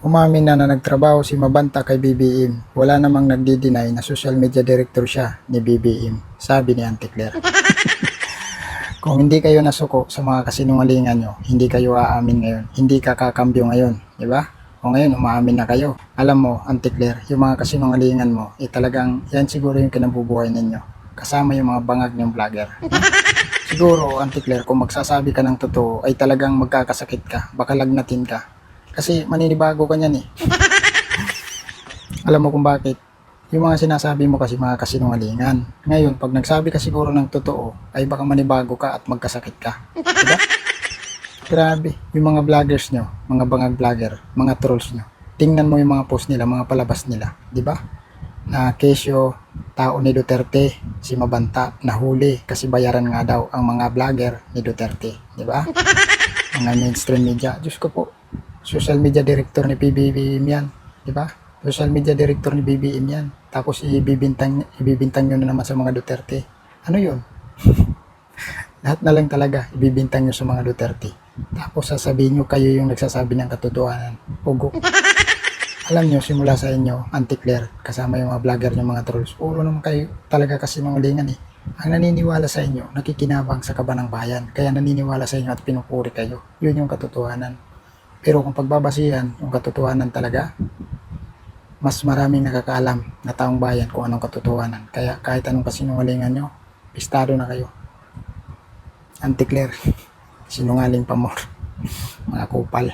Umamin na nagtrabaho si Mabanta kay BBM. Wala namang nagdi-deny na social media director siya ni BBM, sabi ni Auntie Claire. Kung hindi kayo nasuko sa mga kasinungalingan nyo, hindi kayo aamin ngayon. Hindi ka kakambyo ngayon, di ba? O ngayon, umaamin na kayo. Alam mo, Auntie Claire, yung mga kasinungalingan mo, talagang yan siguro yung kinabubuhay ninyo. Kasama yung mga bangag ng vlogger. Siguro, Auntie Claire, kung magsasabi ka ng totoo, ay talagang magkakasakit ka, baka lagnatin ka. Kasi maninibago ka niyan eh. Alam mo kung bakit? Yung mga sinasabi mo kasi mga kasinungalingan. Ngayon, pag nagsabi ka siguro ng totoo, ay baka manibago ka at magkasakit ka. Diba? Grabe, yung mga vloggers nyo, mga bangag vlogger, mga trolls nyo. Tingnan mo yung mga post nila, mga palabas nila. Diba? Na kesyo, tao ni Duterte, si Mabanta, nahuli kasi bayaran nga daw ang mga vlogger ni Duterte. Diba? Mga mainstream media. Diyos ko po, social media director ni PBBM yan. Diba? Social media director ni BBM yan. Tapos ibibintang nyo na naman sa mga Duterte. Ano yun? Lahat na lang talaga ibibintang nyo sa mga Duterte. Tapos sasabihin nyo kayo yung nagsasabi ng katotohanan. Pugo. Alam nyo, simula sa inyo, Auntie Claire, kasama yung mga vlogger nyo, mga trolls, puro naman kayo talaga kasi mangalingan eh. Ang naniniwala sa inyo, nakikinabang sa kaba ng bayan. Kaya naniniwala sa inyo at pinupuri kayo. Yun yung katotohanan. Pero kung pagbabasihan, yung katotohanan talaga, mas maraming nakakaalam na taong bayan kung anong katotohanan. Kaya kahit anong kasinungalingan nyo, pistado na kayo. Auntie Claire, sinungaling pa more. Mga kupal.